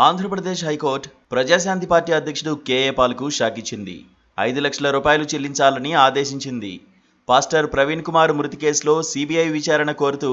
Andhra Pradesh high court Praja Shanti party అధ్యక్షుడు KA పాల్కు shock ఇచ్చింది. 5 లక్షల రూపాయలు చెల్లించాలని ఆదేశించింది. పాస్టర్ ప్రవీణ్ కుమార్ మృతి కేసులో సిబిఐ విచారణ కోరుతూ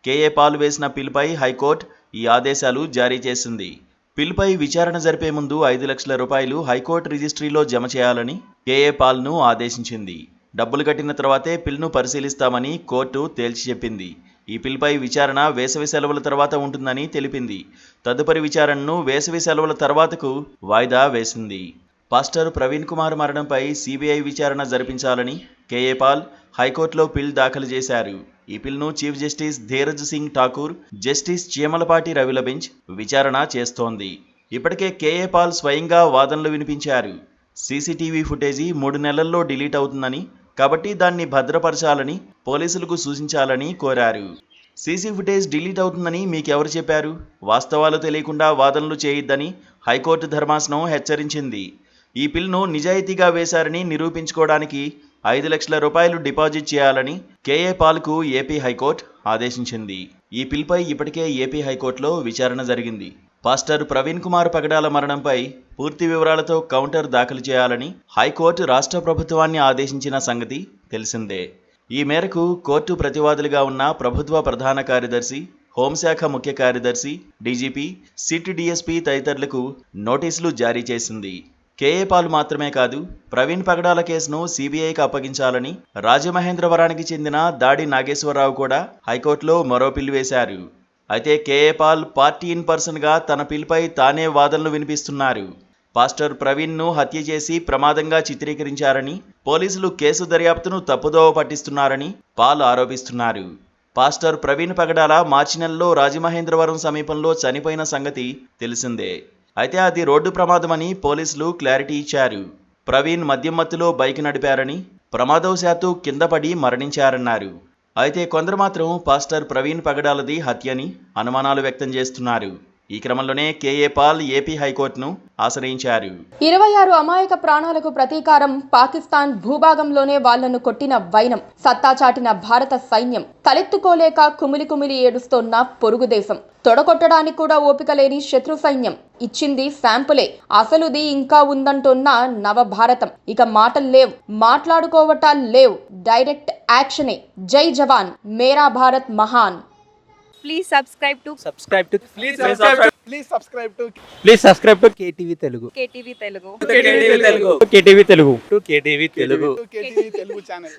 కేఏ పాల్ వేసిన పిల్పై హైకోర్టు ఈ ఆదేశాలు జారీ చేసింది. పిల్పై విచారణ జరిపే ముందు 5 లక్షల రూపాయలు హైకోర్టు రిజిస్ట్రీలో జమ చేయాలని కేఏ పాల్ను ఆదేశించింది. డబ్బులు కట్టిన తర్వాతే పిల్ను పరిశీలిస్తామని కోర్టు తేల్చి చెప్పింది. ఈ పిల్పై విచారణ వేసవి సెలవుల తర్వాత ఉంటుందని తెలిపింది. తదుపరి విచారణను వేసవి సెలవుల తర్వాతకు వాయిదా వేసింది. పాస్టర్ ప్రవీణ్ కుమార్ మరణంపై సిబిఐ విచారణ జరిపించాలని కేఏ పాల్ హైకోర్టులో పిల్ దాఖలు చేశారు. ఈ పిల్ను chief justice Dheeraj Singh Thakur, justice Cheemalapati రవిల బెంచ్ విచారణ చేస్తోంది. ఇప్పటికే కేఏ పాల్ స్వయంగా వాదనలు వినిపించారు. సీసీటీవీ ఫుటేజీ 3 నెలల్లో డిలీట్ అవుతుందని, కాబట్టి దాన్ని భద్రపరచాలని పోలీసులకు సూచించాలని కోరారు. సీసీ ఫుటేజ్ డిలీట్ అవుతుందని మీకెవరు చెప్పారు? వాస్తవాలు తెలియకుండా వాదనలు చేయొద్దని హైకోర్టు ధర్మాసనం హెచ్చరించింది. ఈ పిల్ను నిజాయితీగా వేశారని నిరూపించుకోవడానికి 5 లక్షల రూపాయలు డిపాజిట్ చేయాలని కేఏ పాల్కు ఏపీ హైకోర్టు ఆదేశించింది. ఈ పిల్పై ఇప్పటికే ఏపీ హైకోర్టులో విచారణ జరిగింది. పాస్టర్ ప్రవీణ్ కుమార్ పగడాల మరణంపై పూర్తి వివరాలతో కౌంటర్ దాఖలు చేయాలని హైకోర్టు రాష్ట్ర ప్రభుత్వాన్ని ఆదేశించిన సంగతి తెలిసిందే. ఈ మేరకు కోర్టు ప్రతివాదులుగా ఉన్న ప్రభుత్వ ప్రధాన కార్యదర్శి, హోంశాఖ ముఖ్య కార్యదర్శి, డీజీపీ, సిట్ డీఎస్పీ తదితరులకు నోటీసులు జారీ చేసింది. కేఏ పాల్ మాత్రమే కాదు, ప్రవీణ్ పగడాల కేసును సిబిఐకి అప్పగించాలని రాజమహేంద్రవరానికి చెందిన దాడి నాగేశ్వరరావు కూడా హైకోర్టులో మరో పిల్ వేశారు. అయితే కేఏ పాల్ పార్టీ ఇన్ పర్సన్గా తన పిల్పై తానే వాదనలు వినిపిస్తున్నారు. పాస్టర్ ప్రవీణ్ను హత్య చేసి ప్రమాదంగా చిత్రీకరించారని, పోలీసులు కేసు దర్యాప్తును తప్పుదోవ పట్టిస్తున్నారని పాల్ ఆరోపిస్తున్నారు. పాస్టర్ ప్రవీణ్ పగడాల మార్చి నెలలో రాజమహేంద్రవరం సమీపంలో చనిపోయిన సంగతి తెలిసిందే. అయితే అది రోడ్డు ప్రమాదమని పోలీసులు క్లారిటీ ఇచ్చారు. ప్రవీణ్ మద్యం మత్తులో బైక్ నడిపారని, ప్రమాదవశాత్తు కింద పడి మరణించారన్నారు. అయితే కొందరు మాత్రం పాస్టర్ ప్రవీణ్ పగడాలది హత్యని అనుమానాలు వ్యక్తం చేస్తున్నారు. ఈ క్రమంలోనే కేఏ పాల్ ఏపీ హైకోర్టును ఆశ్రయించారు. 26 అమాయక ప్రాణాలకు ప్రతీకారం పాకిస్తాన్ భూభాగంలోనే వాళ్లను కొట్టిన వైనం, సత్తా చాటిన భారత సైన్యం, తలెత్తుకోలేక కుమిలి ఏడుస్తోన్న పొరుగు దేశం, తొడగొట్టడానికి కూడా ఓపిక లేని శత్రు సైన్యం ఇచ్చింది శాంపులే, అసలుది ఇంకా ఉందంటున్న నవభారతం. ఇక మాటలు లేవు, మాట్లాడుకోవటాలు లేవు, డైరెక్ట్ యాక్షనే. జై జవాన్, మేరా భారత్ మహాన్. Please subscribe to KTV Telugu. KTV Telugu. KTV Telugu channel.